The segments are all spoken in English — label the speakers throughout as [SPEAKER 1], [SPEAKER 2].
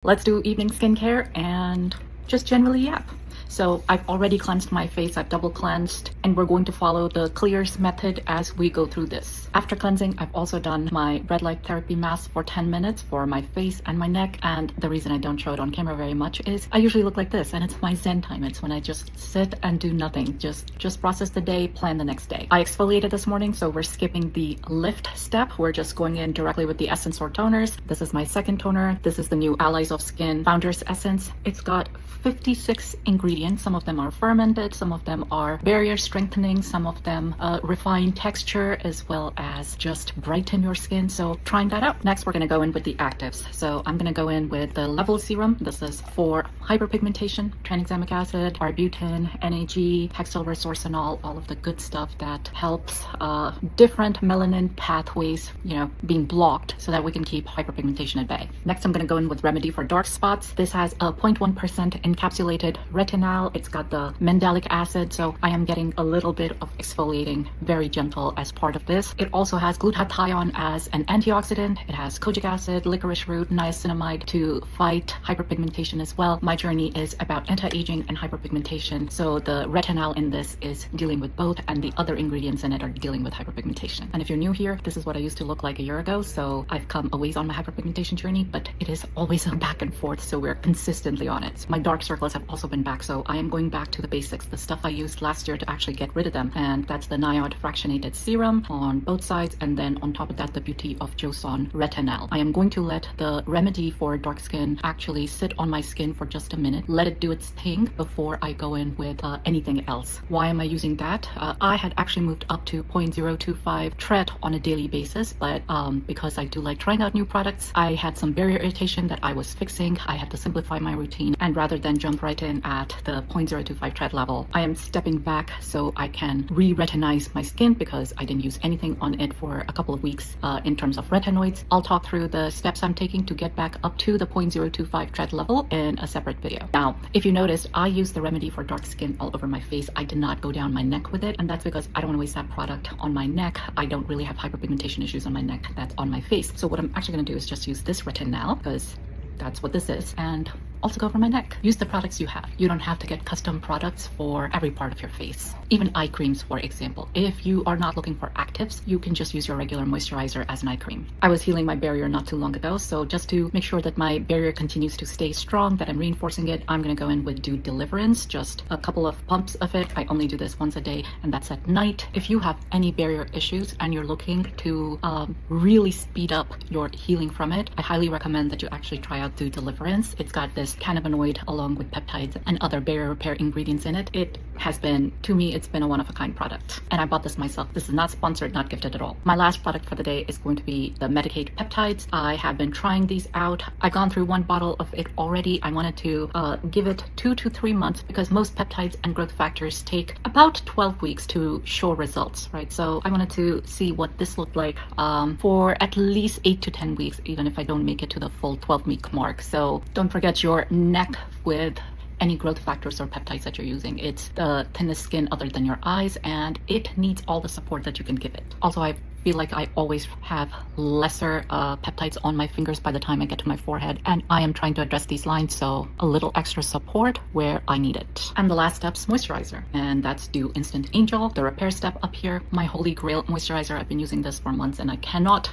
[SPEAKER 1] Let's do evening skincare and just generally yap. So I've already cleansed my face, I've double cleansed, and we're going to follow the clears method as we go through this. After cleansing, I've also done my red light therapy mask for 10 minutes for my face and my neck. And the reason I don't show it on camera very much is I usually look like this, and it's my zen time. It's when I just sit and do nothing, just process the day, plan the next day. I exfoliated this morning, so we're skipping the lift step. We're just going in directly with the essence or toners. This is my second toner. This is the new Allies of Skin Founders Essence. It's got 56 ingredients. Some of them are fermented, some of them are barrier strengthening, some of them refine texture as well as just brighten your skin. So trying that out. Next, we're going to go in with the actives. So I'm going to go in with the Level Serum. This is for hyperpigmentation, tranexamic acid, arbutin, NAG, hexyl resorcinol, all of the good stuff that helps different melanin pathways, being blocked so that we can keep hyperpigmentation at bay. Next, I'm going to go in with Remedy for dark spots. This has a 0.1% encapsulated retinol. It's got the mandelic acid, so I am getting a little bit of exfoliating, very gentle as part of this. It also has glutathione as an antioxidant. It has kojic acid, licorice root, niacinamide to fight hyperpigmentation as well. My journey is about anti-aging and hyperpigmentation, so the retinol in this is dealing with both, and the other ingredients in it are dealing with hyperpigmentation. And if you're new here, this is what I used to look like a year ago, so I've come a ways on my hyperpigmentation journey, but it is always a back and forth, so we're consistently on it. My dark circles have also been back, so I am going back to the basics, the stuff I used last year to actually get rid of them, and that's the Niod fractionated serum on both sides, and then on top of that, the Beauty of Joseon retinol. I am going to let the Remedy for dark skin actually sit on my skin for just a minute, let it do its thing before I go in with anything else. Why am I using that? I had actually moved up to 0.025 tread on a daily basis, but because I do like trying out new products, I had some barrier irritation that I was fixing. I had to simplify my routine, and rather than jump right in at the 0.025 tread level, I am stepping back so I can re-retinize my skin because I didn't use anything on it for a couple of weeks in terms of retinoids. I'll talk through the steps I'm taking to get back up to the 0.025 tread level in a separate video. Now, if you noticed, I used the Remedy for dark skin all over my face. I did not go down my neck with it, and that's because I don't want to waste that product on my neck. I don't really have hyperpigmentation issues on my neck, that's on my face. So what I'm actually going to do is just use this retinol because that's what this is, and also go for my neck. Use the products you have. You don't have to get custom products for every part of your face. Even eye creams, for example. If you are not looking for actives, you can just use your regular moisturizer as an eye cream. I was healing my barrier not too long ago, so just to make sure that my barrier continues to stay strong, that I'm reinforcing it, I'm gonna go in with Dew Deliverance, just a couple of pumps of it. I only do this once a day, and that's at night. If you have any barrier issues and you're looking to really speed up your healing from it, I highly recommend that you actually try out Dew Deliverance. It's got this cannabinoid along with peptides and other barrier repair ingredients in it. It has been, to me, it's been a one-of-a-kind product, and I bought this myself. This is not sponsored, not gifted at all. My last product for the day is going to be the Medicaid peptides. I have been trying these out. I've gone through one bottle of it already. I wanted to give it 2 to 3 months because most peptides and growth factors take about 12 weeks to show results, right? So I wanted to see what this looked like for at least 8 to 10 weeks, even if I don't make it to the full 12-week mark. So don't forget your neck with any growth factors or peptides that you're using. It's the thinnest skin other than your eyes, and it needs all the support that you can give it. Also, I feel like I always have lesser peptides on my fingers by the time I get to my forehead, and I am trying to address these lines, so a little extra support where I need it. And the last step's moisturizer, and that's Dew Instant Angel, the repair step up here. My holy grail moisturizer. I've been using this for months, and I cannot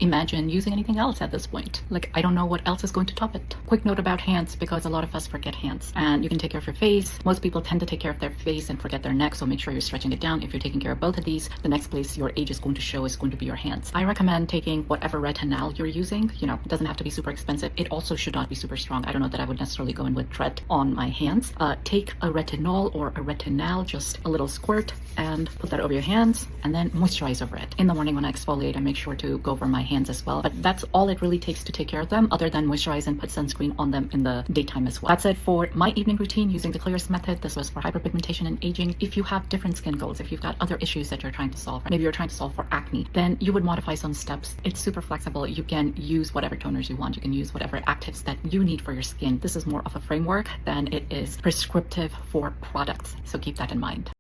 [SPEAKER 1] imagine using anything else at this point. Like, I don't know what else is going to top it. Quick note about hands, because a lot of us forget hands, and you can take care of your face. Most people tend to take care of their face and forget their neck, so make sure you're stretching it down. If you're taking care of both of these, the next place your age is going to show is going to be your hands. I recommend taking whatever retinol you're using. It doesn't have to be super expensive. It also should not be super strong. I don't know that I would necessarily go in with tread on my hands. Take a retinol or a retinol, just a little squirt, and put that over your hands, and then moisturize over it. In the morning when I exfoliate, I make sure to go over my hands as well, but that's all it really takes to take care of them, other than moisturize and put sunscreen on them in the daytime as well. That's it for my evening routine using the clearest method. This was for hyperpigmentation and aging. If you have different skin goals, if you've got other issues that you're trying to solve, maybe you're trying to solve for acne, then you would modify some steps. It's super flexible. You can use whatever toners you want. You can use whatever actives that you need for your skin. This is more of a framework than it is prescriptive for products, so keep that in mind.